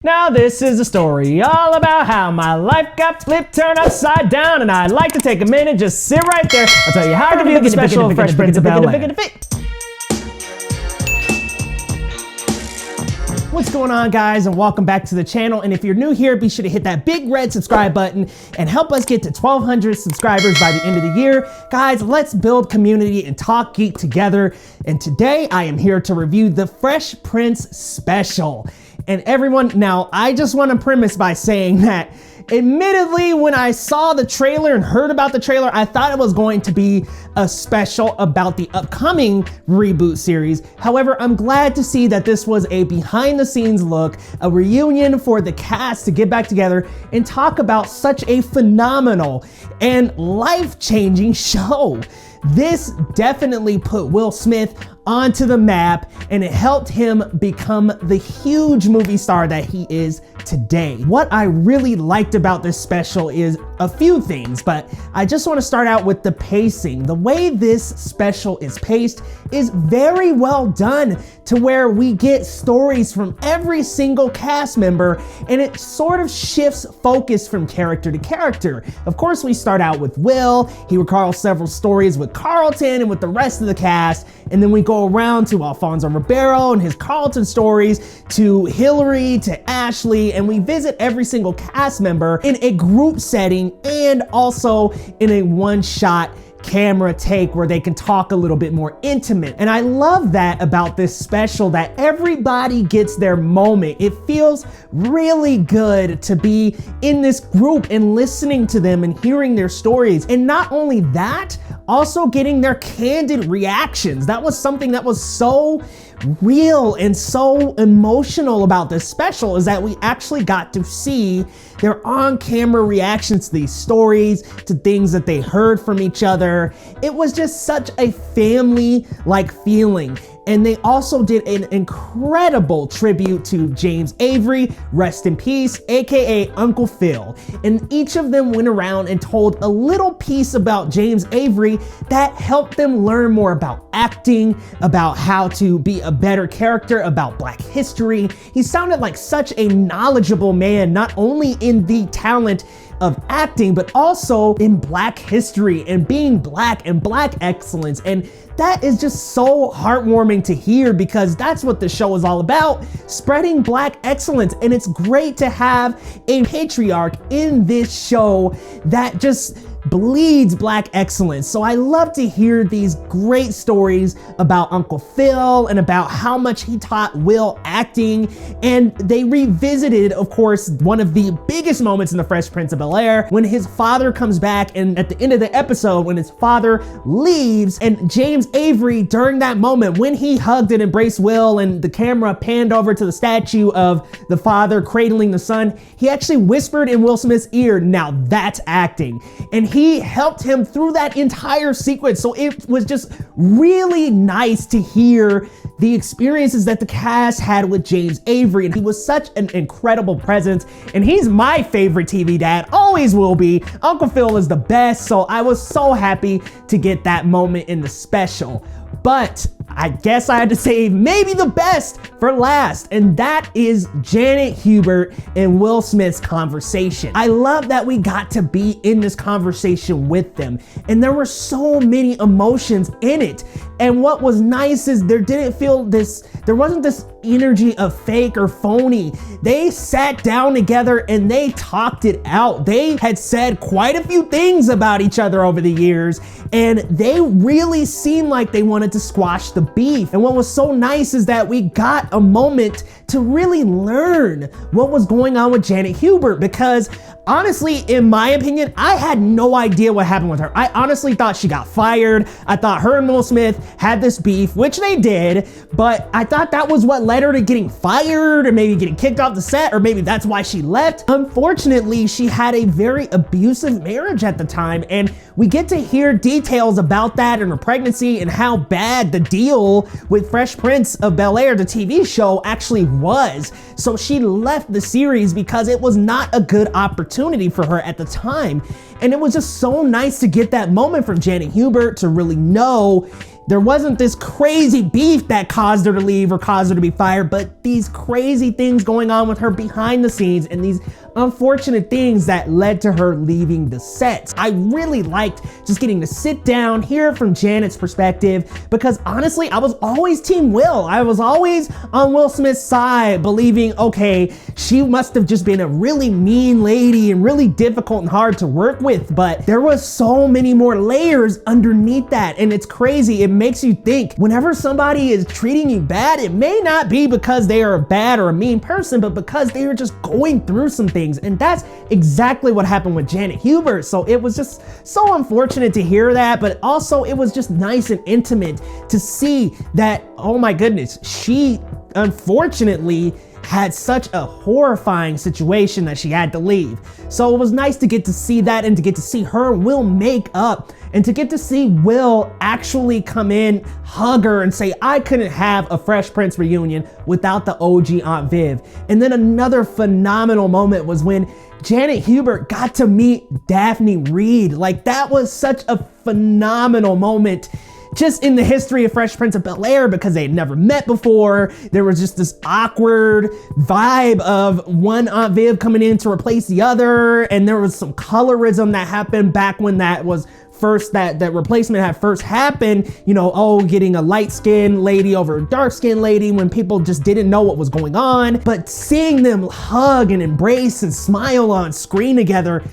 Now this is a story all about how my life got flipped, turned upside down, and I'd like to take a minute, just sit right there. I'll tell you how to do the special Fresh Prince of Bel-Air. What's going on, guys, and welcome back to the channel. And if you're new here, be sure to hit that big red subscribe button and help us get to 1,200 subscribers by the end of the year. Guys, let's build community and talk geek together. And today I am here to review the Fresh Prince special. And everyone, now I just want to premise by saying that admittedly, when I saw the trailer and heard about the trailer, I thought it was going to be a special about the upcoming reboot series. However, I'm glad to see that this was a behind the scenes look, a reunion for the cast to get back together and talk about such a phenomenal and life-changing show. This definitely put Will Smith onto the map, and it helped him become the huge movie star that he is today. What I really liked about this special is a few things, but I just want to start out with the pacing. The way this special is paced is very well done, to where we get stories from every single cast member, and it sort of shifts focus from character to character. Of course, we start out with Will. He recalls several stories with Carlton and with the rest of the cast, and then we go around to Alfonso Ribeiro and his Carlton stories, to Hillary, to Ashley, and we visit every single cast member in a group setting and also in a one-shot camera take where they can talk a little bit more intimate. And I love that about this special, that everybody gets their moment. It feels really good to be in this group and listening to them and hearing their stories. And not only that, also getting their candid reactions. That was something that was so real and so emotional about this special, is that we actually got to see their on-camera reactions to these stories, to things that they heard from each other. It was just such a family-like feeling. And they also did an incredible tribute to James Avery, rest in peace, AKA Uncle Phil. And each of them went around and told a little piece about James Avery that helped them learn more about acting, about how to be a better character, about Black history. He sounded like such a knowledgeable man, not only in the talent of acting, but also in Black history and being Black and Black excellence. And that is just so heartwarming to hear, because that's what the show is all about, spreading Black excellence. And it's great to have a patriarch in this show that just bleeds Black excellence. So I love to hear these great stories about Uncle Phil and about how much he taught Will acting. And they revisited, of course, one of the biggest moments in the Fresh Prince of Bel-Air, when his father comes back, and at the end of the episode, when his father leaves, and James Avery, during that moment, when he hugged and embraced Will and the camera panned over to the statue of the father cradling the son, he actually whispered in Will Smith's ear, "Now that's acting." And he helped him through that entire sequence. So it was just really nice to hear the experiences that the cast had with James Avery. And he was such an incredible presence. And he's my favorite TV dad, always will be. Uncle Phil is the best. So I was so happy to get that moment in the special. But I guess I had to save maybe the best for last, and that is Janet Hubert and Will Smith's conversation. I love that we got to be in this conversation with them, and there were so many emotions in it. And what was nice is there wasn't this energy of fake or phony. They sat down together and they talked it out. They had said quite a few things about each other over the years, and they really seemed like they wanted to squash the beef. And what was so nice is that we got a moment to really learn what was going on with Janet Hubert, because honestly, in my opinion, I had no idea what happened with her. I honestly thought she got fired. I thought her and Will Smith had this beef, which they did, but I thought that was what led her to getting fired, or maybe getting kicked off the set, or maybe that's why she left. Unfortunately, she had a very abusive marriage at the time, and we get to hear details about that and her pregnancy and how bad the deal with Fresh Prince of Bel-Air, the TV show, actually was. So she left the series because it was not a good opportunity for her at the time. And it was just so nice to get that moment from Janet Hubert, to really know there wasn't this crazy beef that caused her to leave or caused her to be fired, but these crazy things going on with her behind the scenes and these unfortunate things that led to her leaving the set. I really liked just getting to sit down, hear from Janet's perspective, because honestly, I was always Team Will. I was always on Will Smith's side, believing, okay, she must have just been a really mean lady and really difficult and hard to work with, but there was so many more layers underneath that, and it's crazy. It makes you think, whenever somebody is treating you bad, it may not be because they are a bad or a mean person, but because they are just going through some things. And that's exactly what happened with Janet Hubert. So it was just so unfortunate to hear that, but also it was just nice and intimate to see that, oh my goodness, she unfortunately had such a horrifying situation that she had to leave. So it was nice to get to see that and to get to see her and Will make up and to get to see Will actually come in, hug her and say, I couldn't have a Fresh Prince reunion without the OG Aunt Viv. And then another phenomenal moment was when Janet Hubert got to meet Daphne Reed. Like, that was such a phenomenal moment just in the history of Fresh Prince of Bel-Air, because they had never met before. There was just this awkward vibe of one Aunt Viv coming in to replace the other, and there was some colorism that happened back when that was first, that replacement had first happened, you know, oh, getting a light-skinned lady over a dark-skinned lady when people just didn't know what was going on. But seeing them hug and embrace and smile on screen together,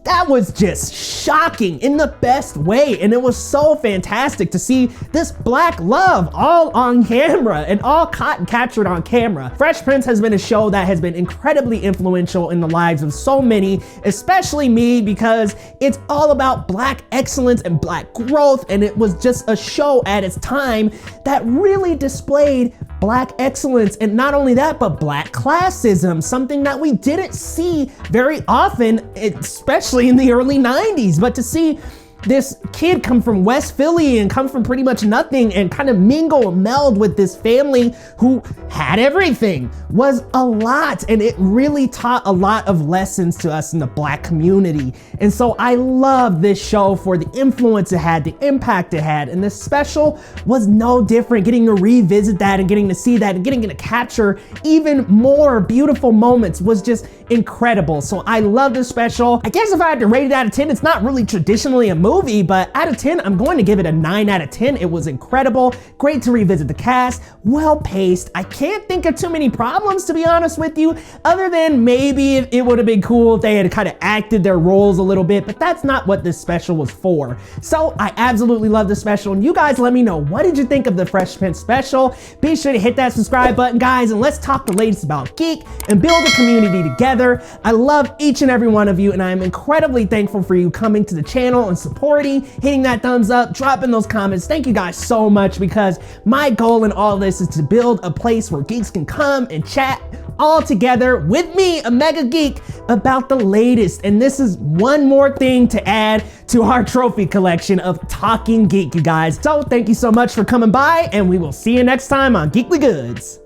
that was just shocking in the best way. And it was so fantastic to see this black love all on camera and all caught and captured on camera. Fresh Prince has been a show that has been incredibly influential in the lives of so many, especially me, because it's all about black excellence and black growth. And it was just a show at its time that really displayed black excellence. And not only that, but black classism, something that we didn't see very often, especially in the early 90s. But to see this kid come from West Philly and come from pretty much nothing and kind of mingle and meld with this family who had everything was a lot. And it really taught a lot of lessons to us in the black community. And so I love this show for the influence it had, the impact it had. And this special was no different. Getting to revisit that and getting to see that and getting to capture even more beautiful moments was just incredible. So I love this special. I guess if I had to rate it out of 10, it's not really traditionally a movie, but out of 10, I'm going to give it a 9 out of 10. It was incredible. Great to revisit the cast. Well paced. I can't think of too many problems, to be honest with you, other than maybe it would have been cool if they had kind of acted their roles a little bit, but that's not what this special was for. So I absolutely love this special, and you guys let me know, what did you think of the Fresh Prince special? Be sure to hit that subscribe button, guys, and let's talk the latest about Geek and build a community together. I love each and every one of you, and I am incredibly thankful for you coming to the channel and supporting, hitting that thumbs up, dropping those comments. Thank you guys so much, because my goal in all this is to build a place where geeks can come and chat all together with me, a mega geek, about the latest. And this is one more thing to add to our trophy collection of Talking Geek, you guys. So thank you so much for coming by, and we will see you next time on Geekly Goods.